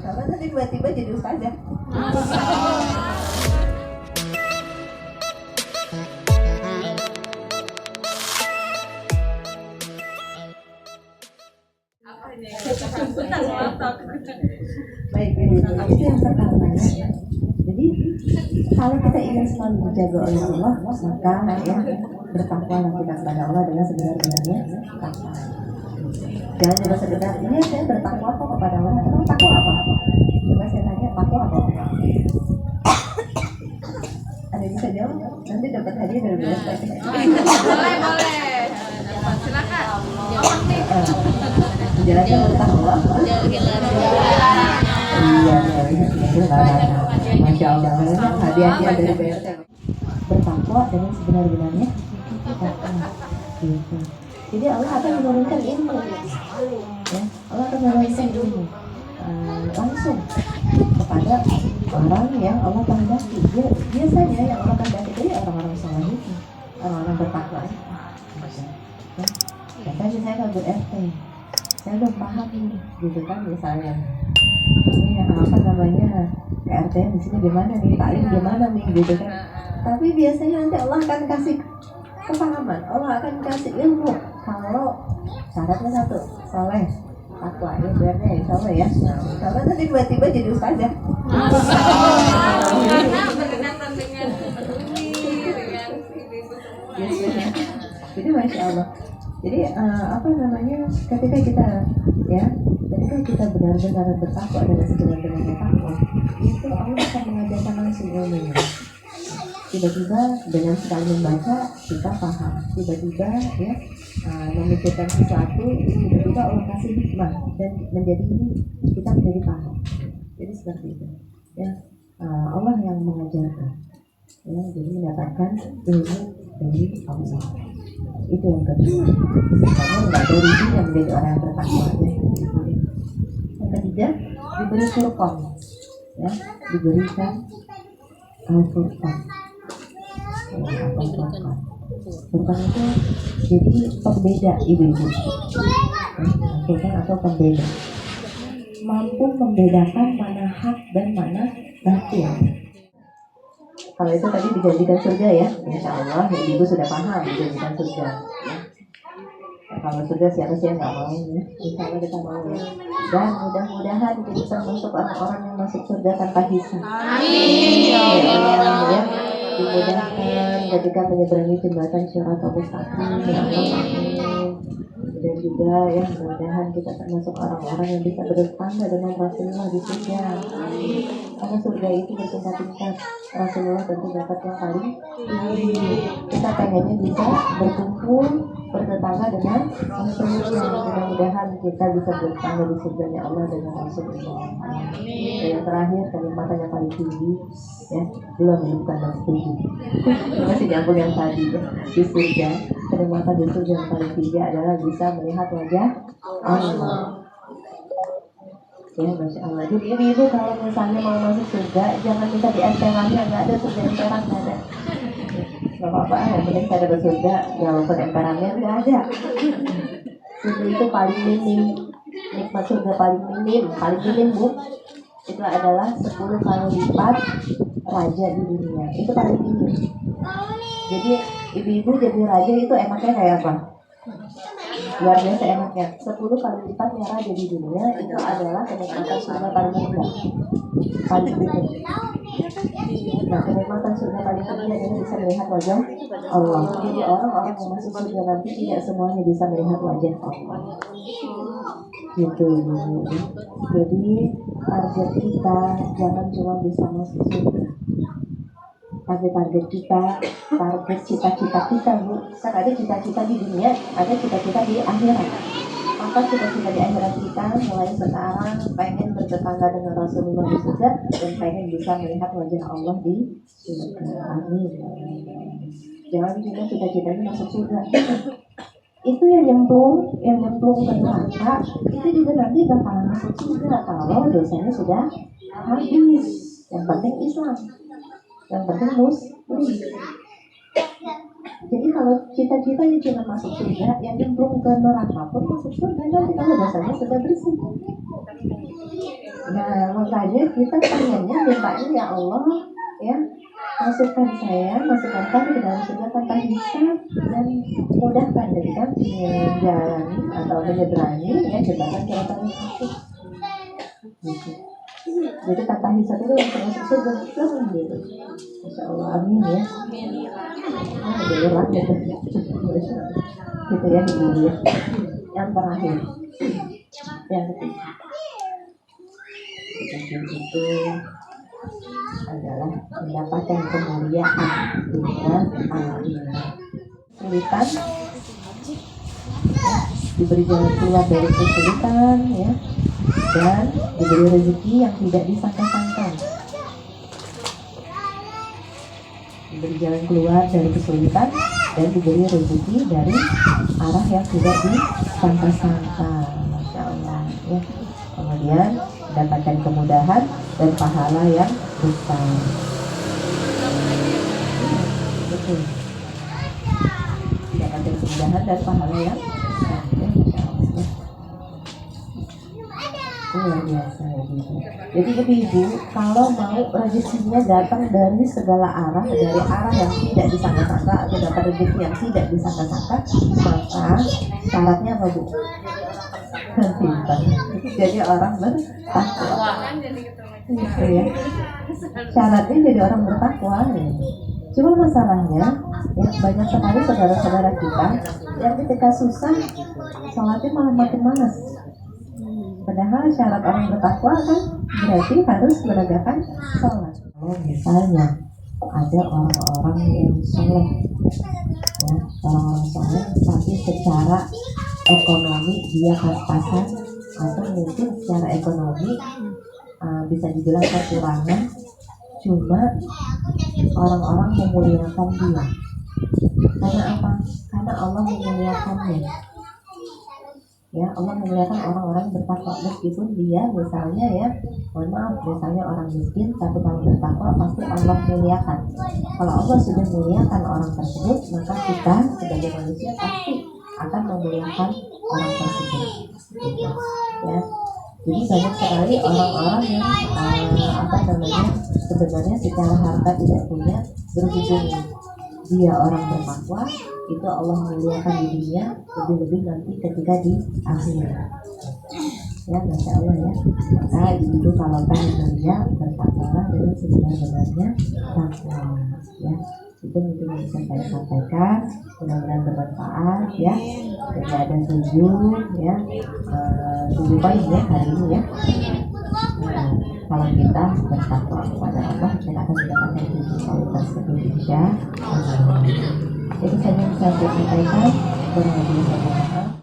Kalau nanti tiba-tiba jadi ustazah. Baik, itu yang pertama ya. Jadi kalau kita ingin selalu dijaga oleh Allah, maka ya bertakwalah kita kepada Allah dengan sebenar-benarnya takwa. Jangan cuma sekedar ini saya bertakwa kok kepada Allah. Emang takwa apa? Coba saya tanya, takwa apa? Ada yang bisa jawab? Nanti dapat hadiah dari beliau. Boleh. Silakan. Jawab nih. Jelasnya bertakwa. Iya, Masya Allah, hadiahnya dari BRT. Bertakwa dengan sebenar-benarnya takwa. Gitu. Jadi Allah akan menurunkan ilmu, ya. Allah akan menurunkan ilmu langsung kepada orang yang Allah kehendaki. Biasanya yang Allah kehendaki itu orang-orang saleh itu, orang-orang bertakwa itu. Ya. Contohnya saya kalau ber-RT, saya belum paham nih, gitu kan misalnya. Ini apa namanya PRT di sini gimana nih, taklim gimana nih, gitu kan. Tapi biasanya nanti Allah akan kasih kepahaman, Allah akan kasih ilmu. Kalau syaratnya satu, soleh, takwa, ini biarnya insya Allah ya. Kalau nanti tiba-tiba jadi ustazah. Berdekatan dengan Jadi Masya Allah. Jadi apa namanya, ketika kita benar-benar bertakwa dengan sebenar-benarnya takwa, itu Allah akan mengajarkan langsung ilmunya. Tiba-tiba dengan sekali membaca kita paham, tiba-tiba ya memikirkan sesuatu, tiba-tiba Allah kasih hikmah dan menjadi kita menjadi paham. Jadi seperti itu ya, Allah yang mengajarkan ya, jadi mendapatkan ilmu dari Allah. Itu yang kedua, karena nggak dari itu yang menjadi orang yang bertakwa ya. Yang ketiga, diberi furqan ya, diberikan al-furqan. Furqan itu jadi pembeda ibu-ibu, furqan atau pembeda, mampu membedakan mana hak dan mana batil. Kalau itu tadi dijanjikan surga ya, insya Allah ibu sudah paham dijanjikan surga ya. Kalau surga siapa sih yang nggak mau ya? Insya Allah kita mau ya. Dan mudah-mudahan kita bisa masuk orang-orang yang masuk surga tanpa hisab. Amin. Ya, dimudahkan ketika menyeberangi jembatan Shiratal Mustaqim. Ya Allah, amin. Dan juga ya mudah-mudahan kita termasuk orang-orang yang bisa bertetangga dengan Rasulullah di surga. Karena surga itu bertingkat-tingkat, Rasulullah tentu dapat yang paling tinggi. Kita pengennya bisa berkumpul bertetangga dengan Rasulullah. Mudah-mudahan kita bisa bertetangga di surganya Allah dengan Rasulullah. Dan yang terakhir, kenikmatan yang paling tinggi ya, belum bukan yang tinggi. Masih nyambung yang tadi ya. Di surga, kenikmatan di surga yang paling tinggi adalah bisa melihat wajah Allah. Ya, Masya Allah. Jadi ibu kalau misalnya mau masuk surga, jangan minta di emperannya, nggak ada surga emperan, nggak ada. Nggak apa-apa, yang penting saya dapat surga, walaupun emperannya nggak ada. Surga itu paling minim, nikmat surga paling minim Bu. Itu adalah 10 kali lipat raja di dunia. Itu paling minim. Jadi ibu-ibu jadi raja itu enaknya kayak apa? Luar biasa enaknya. 10 kali lipatnya raja di dunia itu adalah kenikmatan surga paling rendah, paling minim. Nah, kenikmatan surga paling tinggi adalah bisa melihat wajah Allah. Jadi orang-orang yang masuk surga nanti tidak semuanya bisa melihat wajah Allah. Gitu. Jadi target kita jangan cuma bisa masuk surga. Target kita, target cita-cita kita Bu. Kan ada cita-cita di dunia, ada cita-cita di akhirat. Maka cita-cita di akhirat kita mulai sekarang pengen bertetangga dengan Rasulullah di surga dan pengen bisa melihat wajah Allah di surga. Amin. Jangan juga cita-citanya masuk surga. Itu yang nyemplung ke neraka, itu juga nanti bakal masuk surga kalau dosanya sudah habis. Yang penting Islam, yang penting Muslim. Jadi kalau cita-citanya cuma masuk surga, yang nyemplung ke neraka pun masuk surga nanti kalau dosanya sudah bersih. Nah, makanya kita pengennya mintanya ya Allah, ya masukkan kami ke dalam surga tanpa hisab dan mudahkan ketika menjalani atau menyeberangi ya jembatan kereta api. Gitu. Jadi tanpa hisab itu yang masuk surga gitu. Masya Allah, amin ya. Berat gitu. Gitu ya ibu ya. Yang terakhir, yang ketiga. Itu adalah mendapatkan kemuliaan dunia akhirat. Kesulitan, diberi jalan keluar dari kesulitan, ya, dan diberi rezeki yang tidak disangka-sangka. Diberi jalan keluar dari kesulitan dan diberi rezeki dari arah yang tidak disangka-sangka. Masya Allah, ya. Kemudian mendapatkan kemudahan dan pahala yang besar. Betul. Mendapatkan kemudahan dan pahala yang besar. Luar biasa gitu. Jadi ibu, kalau mau rezekinya datang dari segala arah, dari arah yang tidak disangka-sangka atau dapat rezeki yang tidak disangka-sangka, maka syaratnya apa Bu? Pintar. Jadi orang bertakwa. Gitu ya. Syaratnya jadi orang bertakwa. Ya. Cuma masalahnya, ya, banyak sekali saudara-saudara kita yang ketika susah, sholatnya malah makin malas. Padahal syarat orang bertakwa kan berarti harus menegakkan sholat. Oh, misalnya ada orang-orang yang soleh, ya, orang-orang soleh, tapi secara ekonomi dia pas-pasan atau mungkin secara ekonomi bisa dibilang kekurangan, cuma orang-orang memuliakan dia. Karena apa? Karena Allah memuliakannya. Ya, Allah memuliakan orang-orang yang bertakwa meskipun dia misalnya ya, mohon maaf, misalnya orang miskin tapi kalau bertakwa pasti Allah muliakan. Kalau Allah sudah muliakan orang tersebut, maka kita sebagai manusia pasti akan memuliakan orang tersebut. Gitu. Ya. Jadi banyak sekali orang-orang yang sebenarnya secara harta tidak punya, berhubung dia orang bertakwa, itu Allah muliakan di dunia, lebih-lebih nanti ketika di akhirat. Ya, Masya Allah ya. Maka itu kalau pengen mulia, bertakwalah dengan sebenar-benarnya takwa. Ya, itu mungkin yang bisa saya sampaikan. Mudah-mudahan bermanfaat ya. Jadi ada 7 ya, 7 poin ya hari ini ya. Nah, kalau kita bertakwa kepada Allah, kita akan mendapatkan 7 kualitas Indonesia. Itu saja yang saya sampaikan. Kurang lebih saya mohon maaf.